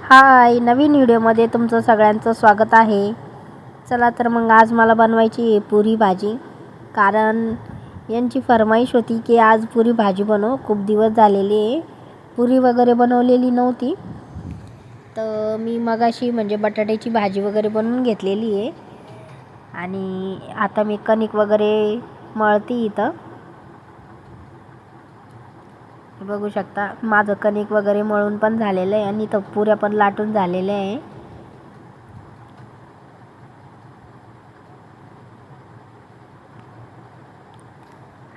हाय, नवीन व्हिडिओमध्ये तुमचं सगळ्यांचं स्वागत आहे. चला तर मग आज मला बनवायची आहे पुरी भाजी. कारण यांची फरमाईश होती की आज पुरी भाजी बनव. खूप दिवस झालेले पुरी वगैरे बनवलेली नव्हती. तर मी मगाशी म्हणजे बटाट्याची भाजी वगैरे बनवून घेतलेली आहे. आणि आता मी कणिक वगैरे मळते इथं. बघू शकता माझं कणिक वगैरे मळून पण झालेलं आहे आणि इथं पुऱ्या पण लाटून झालेल्या आहे.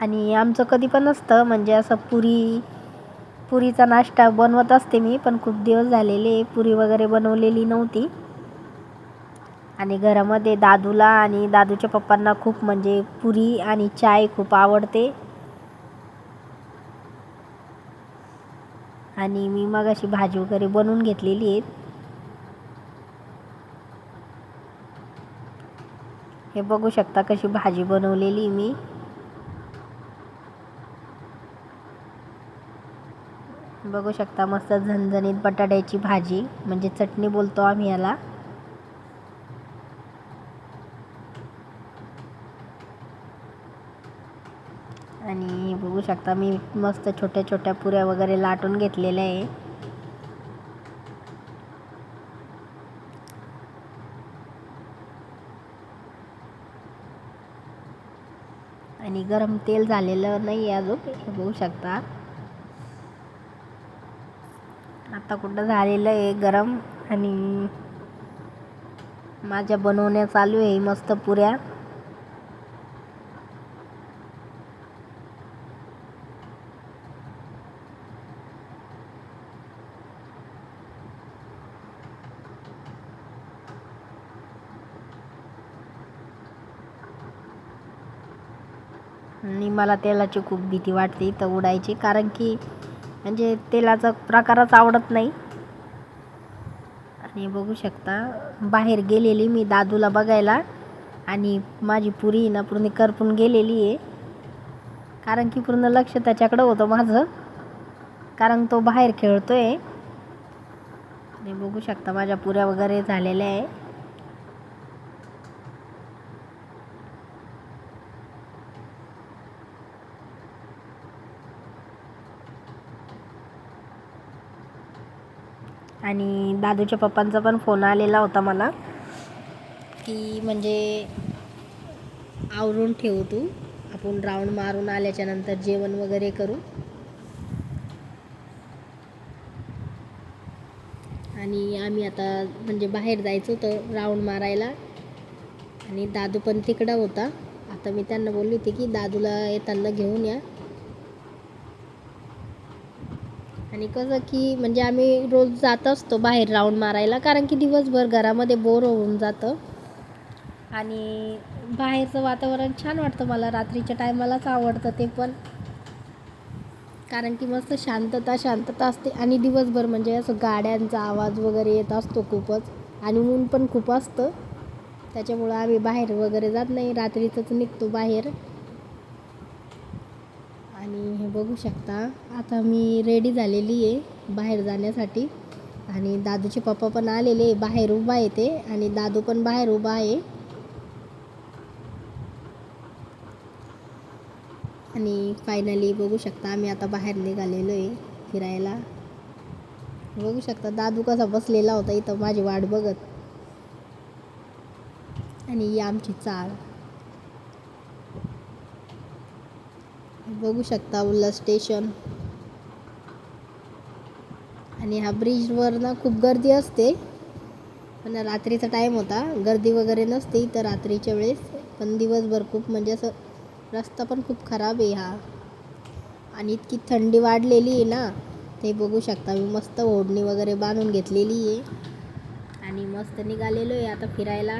आणि आमचं कधी पण असतं म्हणजे असं पुरीचा नाश्ता बनवत असते मी, पण खूप दिवस झालेले पुरी वगैरे बनवलेली नव्हती. आणि घरामध्ये दादूला आणि दादूच्या पप्पांना खूप म्हणजे पुरी आणि चाय खूप आवडते. आणि मी मग अशी भाजी वगैरे बनवून घेतलेली आहे. हे बघू शकता कशी भाजी बनवलेली मी. बघू शकता मस्त झणझणीत बटाट्याची भाजी, म्हणजे चटणी बोलतो आम्ही याला. आणि बघू शकता मी मस्त छोट्या छोट्या पुऱ्या वगैरे लाटून घेतलेल्या आहे. आणि गरम तेल झालेलं नाही अजून, हे बघू शकता. आता कुठं झालेलं आहे गरम. आणि माझ्या बनवण्या चालू आहे मस्त पुऱ्या. आणि मला तेलाची खूप भीती वाटते इथं उडायची, कारण की म्हणजे तेलाचा प्रकारच आवडत नाही. आणि बघू शकता बाहेर गेलेली मी दादूला बघायला, आणि माझी पुरी ना पूर्ण करपून गेलेली आहे. कारण की पूर्ण लक्ष त्याच्याकडं होतं माझं, कारण तो बाहेर खेळतोय. आणि बघू शकता माझ्या पुऱ्या वगैरे झालेल्या आहे. आणि दादूच्या पप्पांचा पण फोन आलेला होता मला, की म्हणजे आवरून ठेव तू, आपण राऊंड मारून आल्याच्या नंतर जेवण वगैरे करू. आणि आम्ही आता म्हणजे बाहेर जायचं होतं राऊंड मारायला, आणि दादू पण तिकडं होता. आता मी त्यांना बोलली होती की दादूला येताना घेऊन या. आणि कसं की म्हणजे आम्ही रोज जात असतो बाहेर राऊंड मारायला, कारण की दिवसभर घरामध्ये बोर होऊन जातं. आणि बाहेरचं वातावरण छान वाटतं मला, रात्रीच्या टायमालाच आवडतं ते पण. कारण की मस्त शांतता असते. आणि दिवसभर म्हणजे असं गाड्यांचा आवाज वगैरे येत असतो खूपच, आणि ऊन पण खूप असतं. त्याच्यामुळं आम्ही बाहेर वगैरे जात नाही, रात्रीचंच निघतो बाहेर. आणि हे बघू शकता आता मी रेडी झालेली आहे बाहेर जाण्यासाठी. आणि दादूचे पप्पा पण आलेले, बाहेर उभा आहे ते, आणि दादू पण बाहेर उभा आहे. आणि फायनली बघू शकता आम्ही आता बाहेर निघालेलो आहे फिरायला. बघू शकता दादू कसा बसलेला होता इथं माझी वाट बघत. आणि ही आमची चाळ. बघू शकता उल्हास स्टेशन. आणि ह्या ब्रिजवर ना खूप गर्दी असते, पण रात्रीचा टाईम होता, गर्दी वगैरे नसते इथं रात्रीच्या वेळेस. पण दिवसभर खूप म्हणजे असं रस्ता पण खूप खराब आहे हा. आणि इतकी थंडी वाढलेली आहे ना, ते बघू शकता. मी मस्त ओढणी वगैरे बांधून घेतलेली आहे, आणि मस्त निघालेलो आहे आता फिरायला.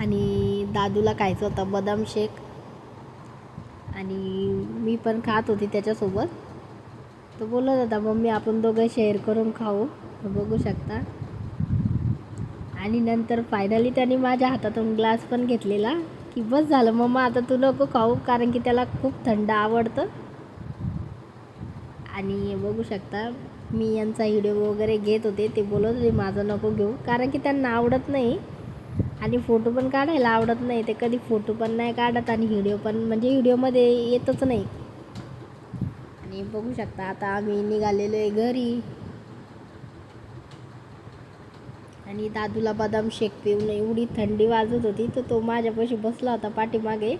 आणि दादूला खायचं होतं बदाम शेक आणि मी पण खात होती त्याच्यासोबत. तो बोलत होता मम्मी आपण दोघं शेअर करून खाऊ, बघू शकता. आणि नंतर फायनली त्याने माझ्या हातातून ग्लास पण घेतलेला की बस झालं मम्मा आता तू नको खाऊ, कारण की त्याला खूप थंड आवडतं. आणि बघू शकता मी यांचा व्हिडिओ वगैरे घेत होते, ते बोलत होते माझं नको घेऊ, कारण की त्यांना आवडत नाही आणि फोटो पण काढायला आवडत नाही. ते कधी फोटो पण नाही काढत आणि व्हिडिओ पण म्हणजे व्हिडिओमध्ये येतच नाही. आणि बघू शकता आता आम्ही निघालेलो आहे घरी. आणि दादूला बदाम शेक पिऊन एवढी थंडी वाजत होती तर तो माझ्यापाशी बसला होता पाठीमागे.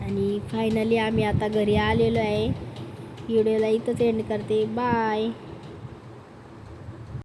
आणि फायनली आम्ही आता घरी आलेलो आहे. व्हिडिओला इथंच एंड करते. बाय.